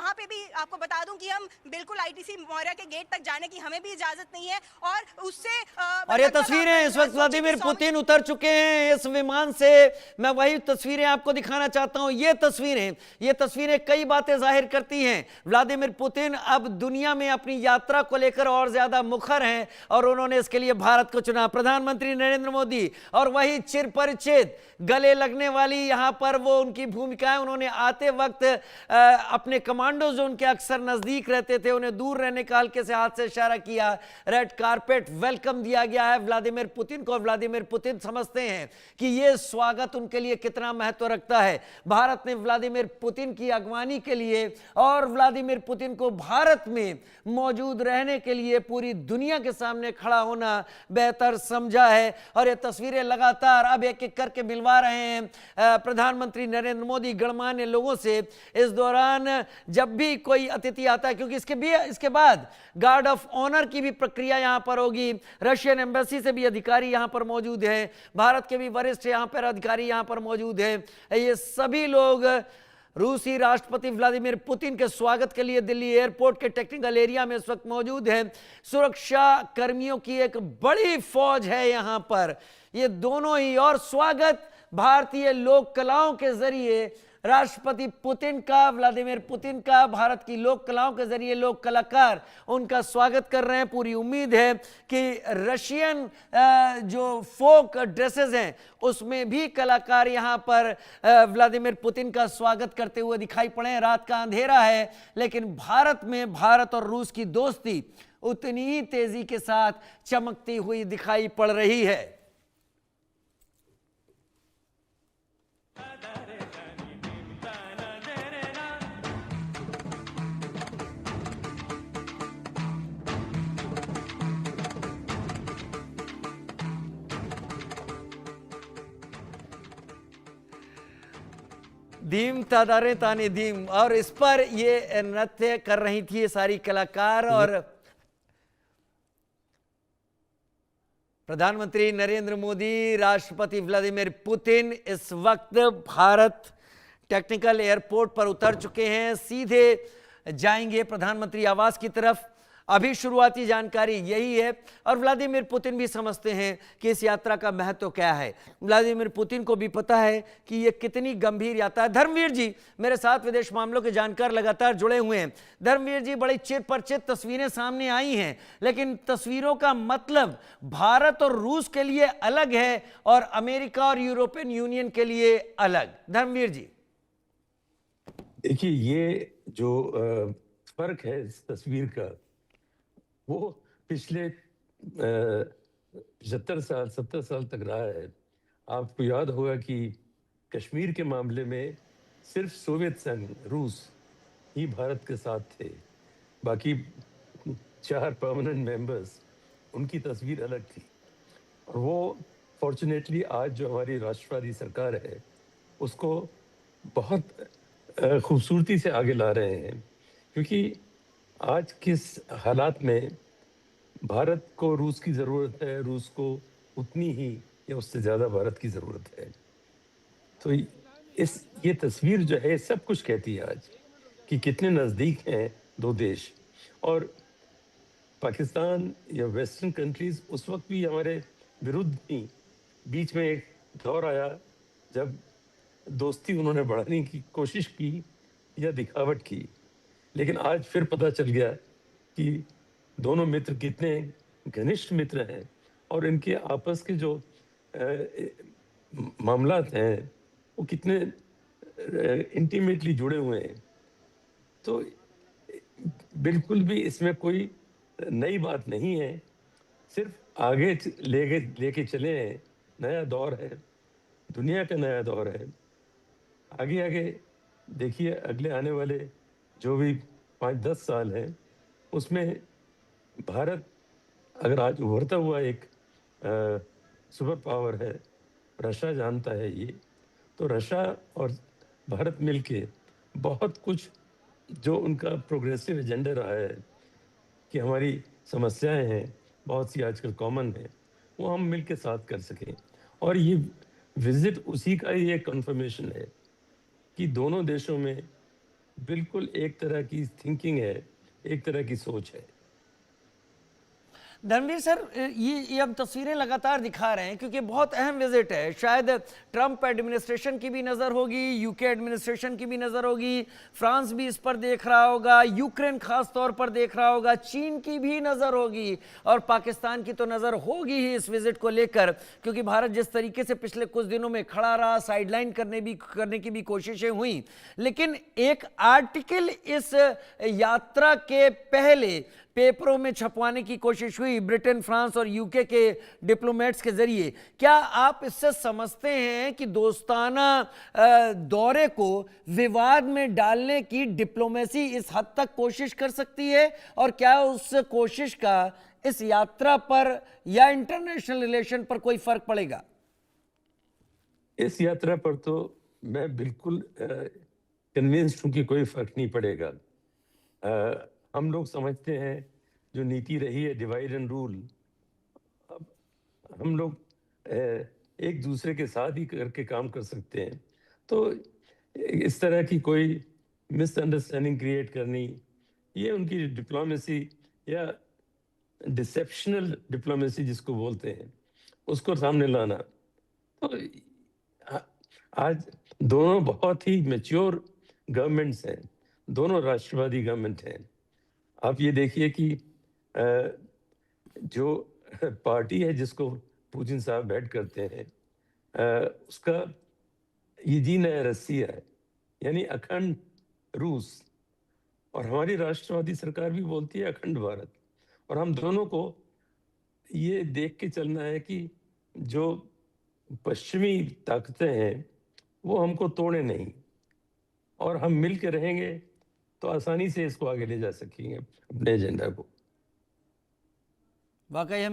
वहाँ पे भी आपको बता दूं कि हम बिल्कुल आईटीसी मौर्य के गेट तक जाने की हमें भी इजाजत नहीं है, और उससे और ये तस्वीरें इस वक्त व्लादिमीर पुतिन उतर चुके हैं इस विमान से। मैं वही तस्वीरें आपको दिखाना चाहता हूं। ये तस्वीरें कई बातें जाहिर करती हैं। व्लादिमीर पुतिन अब दुनिया में अपनी यात्रा को लेकर और ज्यादा मुखर हैं और उन्होंने इसके लिए भारत को चुना। प्रधानमंत्री नरेंद्र मोदी और वही चिरपरिचित गले लगने वाली यहां पर वो उनकी भूमिकाएं, उन्होंने आते वक्त अपने कमांडो जो उनके अक्सर नजदीक रहते थे उन्हें दूर रहने का हल्के से हाथ से इशारा किया। रेड कारपेट वेलकम दिया गया है व्लादिमीर पुतिन को। व्लादिमीर पुतिन समझते हैं कि यह स्वागत उनके लिए कितना महत्व रखता है। भारत ने व्लादिमीर पुतिन की अगवानी के लिए और व्लादिमीर पुतिन को भारत में मौजूद रहने के लिए पूरी दुनिया के सामने खड़ा होना बेहतर समझा है। और ये तस्वीरें लगातार अब एक एक करके मिलवा रहे हैं प्रधानमंत्री नरेंद्र मोदी गणमान्य लोगों से इस दौरान जब भी कोई अतिथि आता है, क्योंकि इसके बाद गार्ड ऑफ ऑनर की भी प्रक्रिया यहां पर होगी। रशियन एम्बेसी से भी अधिकारी यहां पर मौजूद हैं, भारत के भी वरिष्ठ यहां पर अधिकारी यहां पर मौजूद हैं। ये सभी लोग रूसी राष्ट्रपति व्लादिमीर पुतिन के स्वागत के लिए दिल्ली एयरपोर्ट के टेक्निकल एरिया में इस वक्त मौजूद हैं। सुरक्षा कर्मियों की एक बड़ी फौज है यहां पर। ये दोनों ही, और स्वागत भारतीय लोक कलाओं के जरिए राष्ट्रपति पुतिन का, व्लादिमीर पुतिन का भारत की लोक कलाओं के जरिए लोक कलाकार उनका स्वागत कर रहे हैं। पूरी उम्मीद है कि रशियन जो फोक ड्रेसेस हैं उसमें भी कलाकार यहां पर व्लादिमीर पुतिन का स्वागत करते हुए दिखाई पड़े। रात का अंधेरा है लेकिन भारत में भारत और रूस की दोस्ती उतनी ही तेजी के साथ चमकती हुई दिखाई पड़ रही है। धीम तादारे ताने धीम, और इस पर ये नृत्य कर रही थी ये सारी कलाकार। और प्रधानमंत्री नरेंद्र मोदी, राष्ट्रपति व्लादिमीर पुतिन इस वक्त भारत टेक्निकल एयरपोर्ट पर उतर चुके हैं, सीधे जाएंगे प्रधानमंत्री आवास की तरफ। अभी शुरुआती जानकारी यही है और व्लादिमीर पुतिन भी समझते हैं कि इस यात्रा का महत्व क्या है। व्लादिमीर पुतिन को भी पता है कि यह कितनी गंभीर यात्रा है। धर्मवीर जी मेरे साथ विदेश मामलों के जानकार लगातार जुड़े हुए हैं। धर्मवीर जी, बड़ी चिरपरिचित तस्वीरें सामने आई हैं, लेकिन तस्वीरों का मतलब भारत और रूस के लिए अलग है और अमेरिका और यूरोपियन यूनियन के लिए अलग। धर्मवीर जी, देखिए, ये जो फर्क है इस तस्वीर का वो पिछले 70 साल तक रहा है। आपको याद होगा कि कश्मीर के मामले में सिर्फ सोवियत संघ, रूस ही भारत के साथ थे। बाकी 4 परमानेंट मेंबर्स, उनकी तस्वीर अलग थी। और वो फॉर्चुनेटली आज जो हमारी राष्ट्रवादी सरकार है उसको बहुत खूबसूरती से आगे ला रहे हैं, क्योंकि आज किस हालात में भारत को रूस की ज़रूरत है, रूस को उतनी ही या उससे ज़्यादा भारत की ज़रूरत है। तो ये तस्वीर जो है सब कुछ कहती है आज कि कितने नज़दीक हैं दो देश। और पाकिस्तान या वेस्टर्न कंट्रीज़ उस वक्त भी हमारे विरुद्ध थी। बीच में एक दौर आया जब दोस्ती उन्होंने बढ़ाने की कोशिश की या दिखावट की, लेकिन आज फिर पता चल गया कि दोनों मित्र कितने घनिष्ठ मित्र हैं और इनके आपस के जो मामलात हैं वो कितने इंटीमेटली जुड़े हुए हैं। तो बिल्कुल भी इसमें कोई नई बात नहीं है, सिर्फ आगे लेके चले हैं। नया दौर है, दुनिया का नया दौर है। आगे आगे देखिए, अगले आने वाले जो भी 5-10 साल हैं उसमें भारत अगर आज उभरता हुआ एक सुपर पावर है, रशिया जानता है ये, तो रशिया और भारत मिलके बहुत कुछ जो उनका प्रोग्रेसिव एजेंडा रहा है कि हमारी समस्याएं हैं बहुत सी आजकल कॉमन है, वो हम मिलके साथ कर सकें। और ये विजिट उसी का ही एक कन्फर्मेशन है कि दोनों देशों में बिल्कुल एक तरह की थिंकिंग है, एक तरह की सोच है। धर्मवीर सर, ये हम तस्वीरें लगातार दिखा रहे हैं क्योंकि बहुत अहम विजिट है। शायद ट्रंप एडमिनिस्ट्रेशन की भी नज़र होगी, यूके एडमिनिस्ट्रेशन की भी नज़र होगी, फ्रांस भी इस पर देख रहा होगा, यूक्रेन खास तौर पर देख रहा होगा, चीन की भी नज़र होगी और पाकिस्तान की तो नज़र होगी ही इस विजिट को लेकर, क्योंकि भारत जिस तरीके से पिछले कुछ दिनों में खड़ा रहा, साइडलाइन करने की भी कोशिशें हुई। लेकिन एक आर्टिकल इस यात्रा के पहले पेपरों में छपवाने की कोशिश हुई ब्रिटेन, फ्रांस और यूके के डिप्लोमेट्स के जरिए। क्या आप इससे समझते हैं कि दोस्ताना दौरे को विवाद में डालने की डिप्लोमेसी इस हद तक कोशिश कर सकती है, और क्या उस कोशिश का इस यात्रा पर या इंटरनेशनल रिलेशन पर कोई फर्क पड़ेगा? इस यात्रा पर तो मैं बिल्कुल कन्विंस्ड हूं कि कोई फर्क नहीं पड़ेगा। हम लोग समझते हैं जो नीति रही है डिवाइड एंड रूल, अब हम लोग एक दूसरे के साथ ही करके काम कर सकते हैं। तो इस तरह की कोई मिसअंडरस्टैंडिंग क्रिएट करनी, ये उनकी डिप्लोमेसी या डिसेप्शनल डिप्लोमेसी जिसको बोलते हैं, उसको सामने लाना। तो आज दोनों बहुत ही मैच्योर गवर्नमेंट्स हैं, दोनों राष्ट्रवादी गवर्नमेंट हैं। आप ये देखिए कि जो पार्टी है जिसको पुतिन साहब हेड करते हैं, उसका येदिनाया रसिया है, यानी अखंड रूस, और हमारी राष्ट्रवादी सरकार भी बोलती है अखंड भारत। और हम दोनों को ये देख के चलना है कि जो पश्चिमी ताकतें हैं वो हमको तोड़े नहीं, और हम मिल के रहेंगे तो आसानी से इसको आगे ले जा सकेंगे, अपने एजेंडा को। वाकई हम